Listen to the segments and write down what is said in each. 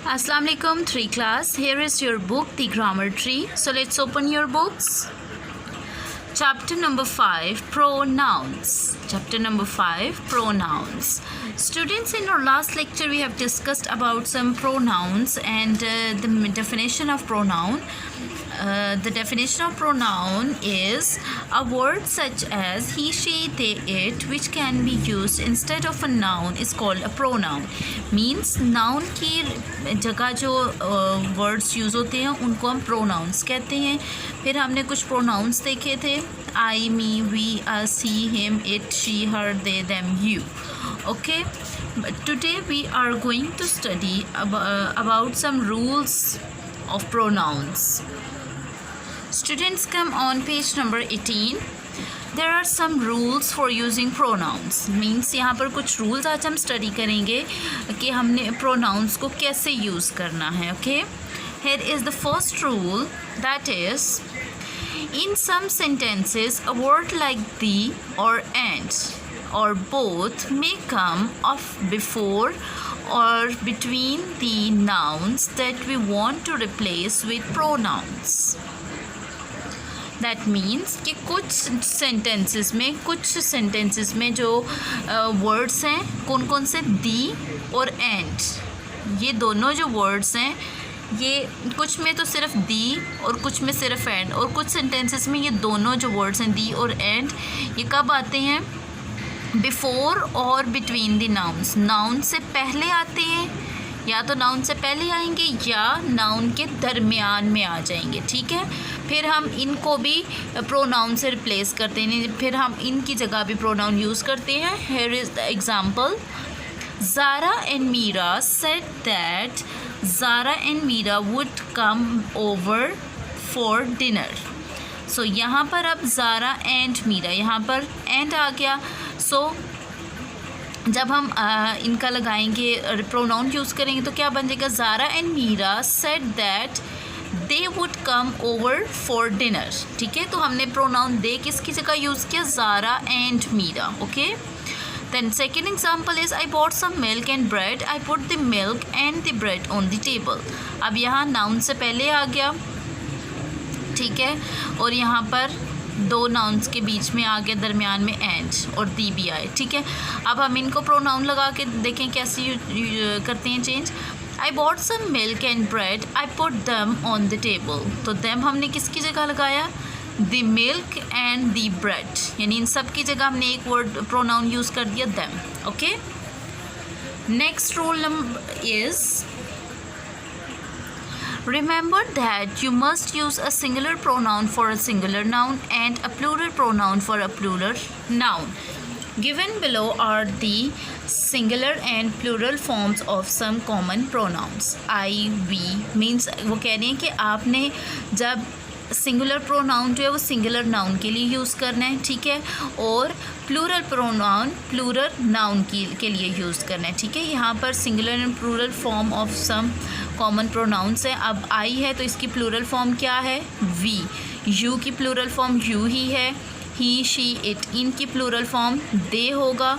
Assalamu alaikum 3 class. Here is your book The Grammar Tree. So let's open your books. Chapter number 5, Pronouns. Chapter number 5, Pronouns. Students, in our last lecture we have discussed about some pronouns and the definition of pronoun. The definition of pronoun is a word such as he, she, they, it, which can be used instead of a noun is called a pronoun. Means noun की जगह जो words use होते हैं उनको हम pronouns कहते हैं. फिर हमने कुछ pronouns देखे थे. I, me, we, us, he, him, it, she, her, they, them, you. Okay. But today we are going to study about some rules of pronouns. Students, come on page number 18. There are some rules for using pronouns. Means यहाँ पर कुछ rules आज हम study करेंगे कि हमने pronouns को कैसे use करना है. Okay. Here is the first rule, that is, in some sentences a word like the or and or both may come off before or between the nouns that we want to replace with pronouns. That means कि कुछ sentences में जो words हैं कौन कौन से the और and, ये दोनों जो words हैं ये कुछ में तो सिर्फ the और कुछ में सिर्फ and, और कुछ sentences में ये दोनों जो words हैं the और and ये कब आते हैं? Before और between the nouns. Noun से पहले आते हैं, या तो नाउन से पहले आएंगे या नाउन के दरमियान में आ जाएंगे. ठीक है. फिर हम इनको भी प्रोनाउन से रिप्लेस करते हैं, फिर हम इनकी जगह भी प्रोनाउन यूज़ करते हैं. Here is the example. Zara and Meera said that Zara and Meera would come over for dinner. So यहाँ पर अब ज़ारा एंड मीरा, यहाँ पर एंड आ गया. सो जब हम इनका लगाएंगे प्रोनाउन यूज़ करेंगे तो क्या बन जाएगा? Zara and Meera said that they would come over for dinner. ठीक है. तो हमने प्रोनाउन दे किसकी जगह यूज़ किया? Zara and Meera. Okay. Then second example is I bought some milk and bread. I put the milk and the bread on the table. अब यहाँ noun से पहले आ गया. ठीक है. और यहाँ पर दो नाउन्स के बीच में आ गया, दरमियान में एंड और दी भी आए. ठीक है. अब हम इनको प्रोनाउन लगा के देखें कैसे करते हैं change. I bought some milk and bread. I put them on the table. तो दम हमने किसकी जगह लगाया? The milk and the bread, यानी इन सब की जगह हमने एक वर्ड प्रोनाउन यूज़ कर दिया, दम. Okay. Next rule number is, remember that you must use a singular pronoun for a singular noun and a plural pronoun for a plural noun. Given below are the singular and plural forms of some common pronouns. I, we means वो कह रहे हैं कि आपने जब singular pronoun जो है वो सिंगुलर नाउन के लिए यूज़ करना है. ठीक है. और प्लूरल प्रोनाउन प्लूरल नाउन के लिए यूज़ करना है. ठीक है. यहाँ पर singular and plural form of some common pronouns है. अब आई है तो इसकी प्लूरल फॉर्म क्या है? वी. यू की प्लूरल फॉर्म यू ही है. ही, शी, इट. इनकी प्लूरल फॉर्म दे होगा.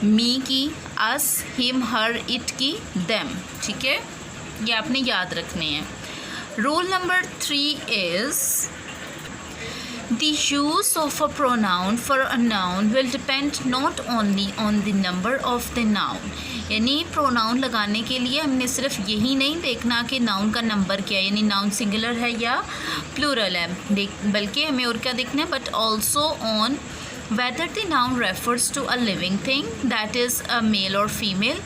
मी की अस, हिम, हर, इट की देम. ठीक है. ये आपने याद रखने हैं. Rule number 3 is the use of a pronoun for a noun will depend not only on the number of the noun. यानी प्रोनाउन लगाने के लिए हमने सिर्फ यही नहीं देखना कि नाउन का नंबर क्या है, यानी नाउन सिंगुलर है या प्लूरल है, बल्कि हमें और क्या देखना है, but also on whether the noun refers to a living thing, that is a male or female,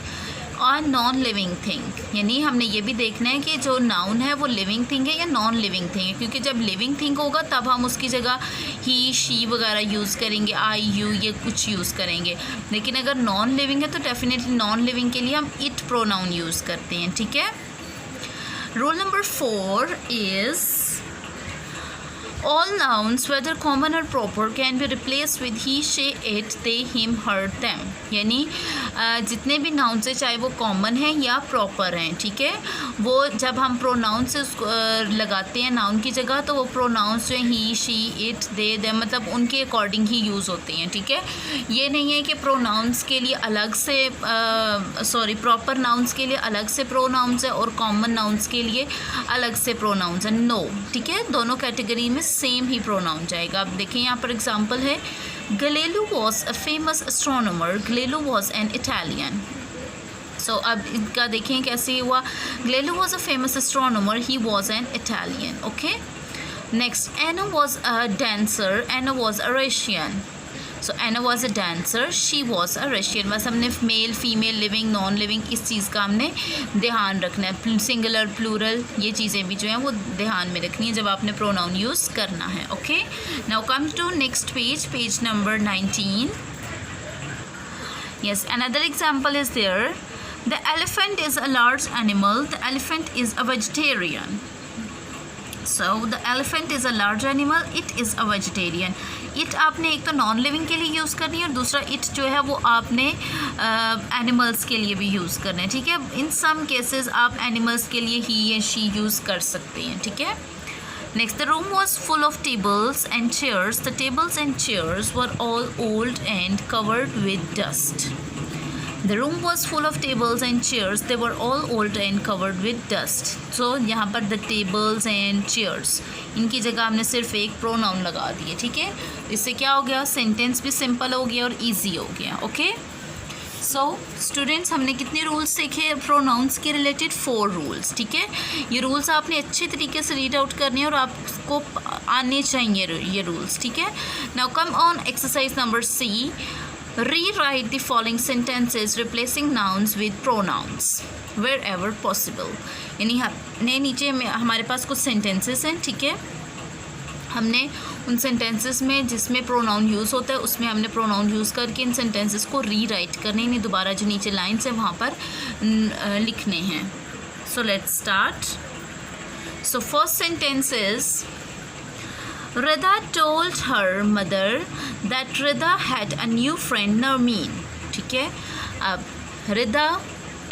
और नॉन लिविंग थिंग. यानी हमने ये भी देखना है कि जो नाउन है वो लिविंग थिंग है या नॉन लिविंग थिंग है, क्योंकि जब लिविंग थिंग होगा तब हम उसकी जगह ही, शी वगैरह यूज़ करेंगे, आई, यू, ये कुछ यूज़ करेंगे. लेकिन अगर नॉन लिविंग है तो डेफिनेटली नॉन लिविंग के लिए हम इट प्रोनाउन यूज़ करते हैं. ठीक है. Rule number 4 is All nouns, whether common or proper, can be replaced with he, she, it, they, him, her, them. यानी जितने भी nouns हैं चाहे वो common हैं या proper हैं, ठीक है, वो जब हम pronouns से लगाते हैं noun की जगह तो वो pronouns जो हैं he, she, it, they, them मतलब उनके according ही use होते हैं, ठीक है. ये नहीं है कि pronouns के लिए अलग से proper nouns के लिए अलग से pronouns है और common nouns के लिए अलग से pronouns है. No, ठीक है, दोनों कैटेगरी में सेम ही प्रोनाउन जाएगा. अब देखें यहाँ पर एग्जांपल है, Galileo was a famous astronomer. Galileo was an Italian. So अब इनका देखें कैसे हुआ. Galileo was a famous astronomer, he was an Italian. Okay, next, Anna was a dancer. Anna was a Russian. So Anna was a dancer, she was a Russian. बस हमने male, female, living, non living, इस चीज़ का हमने ध्यान रखना है. Singular, plural, ये चीज़ें भी जो हैं वो ध्यान में रखनी है जब आपने प्रोनाउन यूज़ करना है. Okay, now come to next page, page number 19. Yes, another example is there. The elephant is a large animal. The elephant is a vegetarian. So the elephant is a large animal. It is a vegetarian. It आपने एक तो non living के लिए use करनी है और दूसरा it जो है वो आपने एनिमल्स के लिए भी यूज़ करना है, ठीक है. इन सम केसेस आप एनिमल्स के लिए ही या शी यूज़ कर सकते हैं, ठीक है. Next, the room was full of tables and chairs. The tables and chairs were all old and covered with dust. The room was full of tables and chairs. They were all old and covered with dust. So यहाँ पर the tables and chairs, इनकी जगह हमने सिर्फ एक pronoun लगा दिए, ठीक है. इससे क्या हो गया, सेंटेंस भी सिंपल हो गया और ईजी हो गया. ओके, सो स्टूडेंट्स, हमने कितने रूल्स सीखे प्रोनाउंस के रिलेटेड? 4 रूल्स, ठीक है. ये रूल्स आपने अच्छे तरीके से रीड आउट करने हैं और आपको आने चाहिए ये रूल्स, ठीक है. Now come on exercise number C. Rewrite the following sentences replacing nouns with pronouns wherever possible. यानी हमने नीचे में हमारे पास कुछ सेंटेंसेस हैं, ठीक है. हमने उन सेंटेंसेस में जिसमें प्रोनाउन यूज़ होता है उसमें हमने प्रोनाउन यूज़ करके इन सेंटेंसेस को रीराइट करने, नहीं दोबारा जो नीचे लाइन्स हैं वहाँ पर लिखने हैं. So let's start. So first sentence is, Rida told her mother that Rida had a new friend Narmeen. ठीक है, अब Rida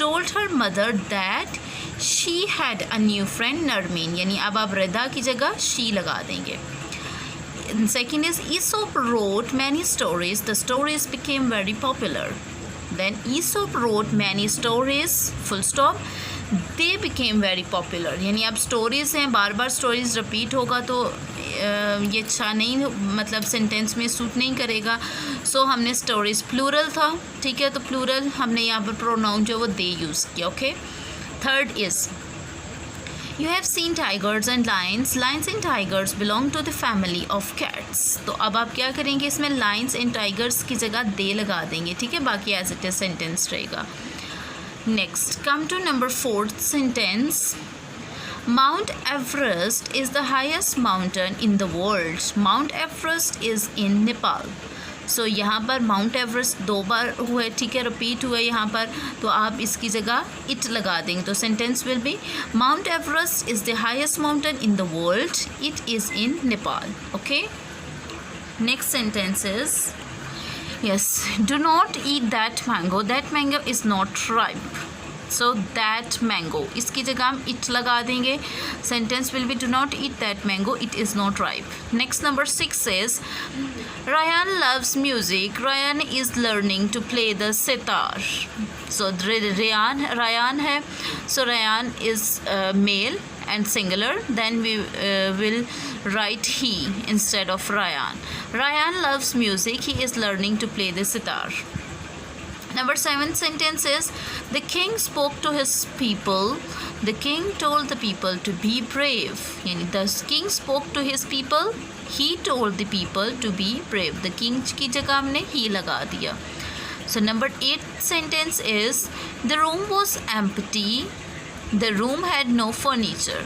told her mother that she had a new friend Narmeen, यानी अब आप Rida की जगह she लगा देंगे. Second is, Aesop wrote many stories. The stories became very popular. Then Aesop wrote many stories, full stop. They became very popular. यानी अब stories हैं, बार बार स्टोरीज़ रिपीट होगा तो ये अच्छा नहीं, मतलब सेंटेंस में सूट नहीं करेगा. सो हमने स्टोरीज़ प्लूरल था, ठीक है, तो प्लूरल हमने यहाँ पर प्रोनाउन जो वो दे यूज़ किया. Okay, third is, You have seen tigers and lions. Lions and tigers belong to the family of cats. तो अब आप क्या करेंगे, इसमें lions and tigers की जगह दे लगा देंगे, ठीक है, बाकी एज इट इज सेंटेंस रहेगा. Next, come to number 4th sentence. Mount Everest is the highest mountain in the world. Mount Everest is in Nepal. So यहाँ पर Mount Everest 2 बार हुआ है, ठीक है, रिपीट हुआ है यहाँ पर, तो आप इसकी जगह it लगा देंगे. तो sentence will be, Mount Everest is the highest mountain in the world. It is in Nepal. Okay. Next sentence is, yes, do not eat that mango. That mango is not ripe. So that mango, इसकी जगह हम it लगा देंगे. Sentence will be, do not eat that mango. It is not ripe. Next, number 6 says, Ryan loves music. Ryan is learning to play the sitar. So Ryan है. So Ryan is male and singular. Then we will write he instead of Ryan. Ryan loves music. He is learning to play the sitar. Number 7 sentence is, the king spoke to his people. The king told the people to be brave. यानी the king spoke to his people. He told the people to be brave. The king की जगह हमने he लगा दिया. So number 8 sentence is, the room was empty. The room had no furniture.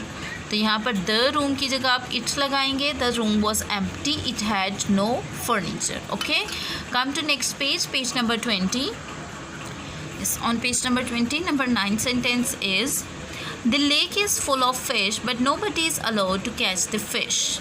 तो यहाँ पर the room की जगह आप it लगाएंगे. The room was empty. It had no furniture. Okay. Come to next page, page number 20. Yes, on page number 20, number 9 sentence is, the lake is full of fish, but nobody is allowed to catch the fish.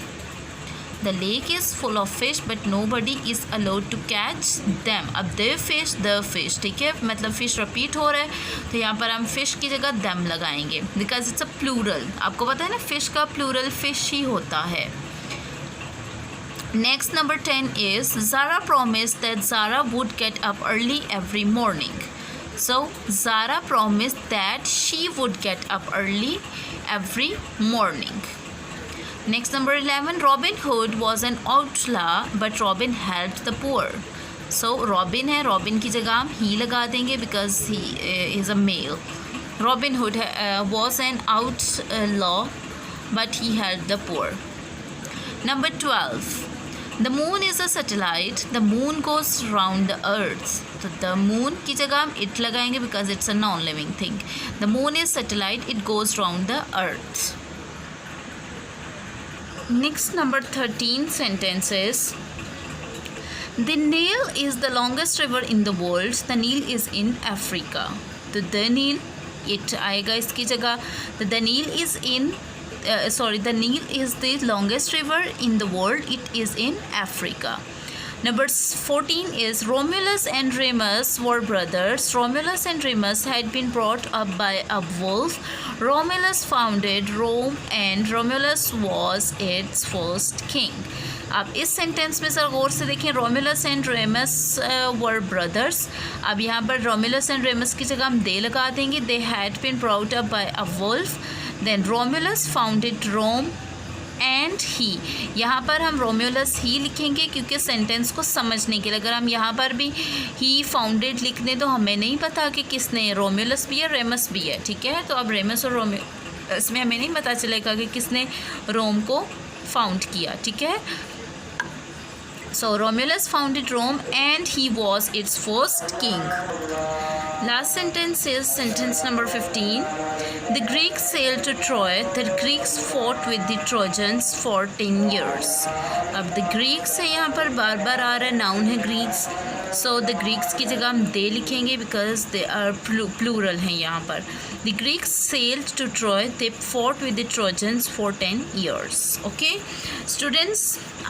The lake is full of fish but nobody is allowed to catch them. अब the fish, ठीक है, मतलब fish repeat हो रहा है तो यहाँ पर हम fish की जगह them लगाएंगे because it's a plural. आपको पता है ना fish का plural fish ही होता है. Next, number 10 is Zara promised that Zara would get up early every morning. So Zara promised that she would get up early every morning. Next, number 11, Robin Hood was an outlaw but Robin helped the poor. So Robin है, Robin की जगह हम he लगा देंगे because he is a male. Robin Hood was an outlaw but he helped the poor. Number 12, the moon is a satellite. The moon goes round the earth. तो the moon की जगह हम it लगाएंगे because it's a non-living thing. The moon is satellite. It goes round the earth. Next, number 13 sentence is the Nile is the longest river in the world. The Nile is in Africa. तो the Nile it आएगा इसकी जगह. The Nile is in the Nile is the longest river in the world. It is in Africa. Number 14 is Romulus and Remus were brothers. Romulus and Remus had been brought up by a wolf. Romulus founded Rome and Romulus was its first king. अब इस sentence में sir गौर से देखें, Romulus and ramus were brothers. अब यहाँ पर Romulus and ramus की जगह हम दे लगा देंगे. They had been brought up by a wolf. Then Romulus founded Rome and he. यहाँ पर हम रोमुलस ही लिखेंगे क्योंकि सेंटेंस को समझने के लिए. अगर हम यहाँ पर भी ही फाउंडेड लिख दें तो हमें नहीं पता कि किसने, रोमुलस भी है रेमस भी है, ठीक है. तो अब रेमस और रोमुलस में हमें नहीं पता चलेगा कि किसने रोम को फाउंड किया, ठीक है. So Romulus founded Rome and he was its first king. Last sentence is sentence number 15. The Greeks sailed to Troy. The Greeks fought with the Trojans for 10 years. अब the Greeks है यहाँ पर बार बार आ रहा है, noun है Greeks. So the Greeks की जगह हम they लिखेंगे because they are plural हैं यहाँ पर. The Greeks sailed to Troy. They fought with the Trojans for 10 years. Okay, students,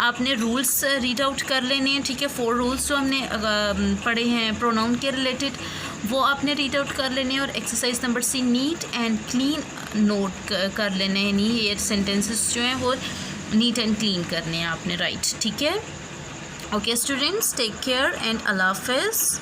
आपने rules read out कर लेने हैं, ठीक है. 4 रूल्स जो हमने पढ़े हैं प्रोनाउन के रिलेटेड वो आपने रीड आउट कर लेने हैं. और exercise number C neat and clean note कर लेने हैं. नहीं, ये सेंटेंसेस जो हैं वो नीट एंड क्लीन करने हैं आपने, राइट, ठीक है. Okay students, take care and अल्लाह हाफ़िज़.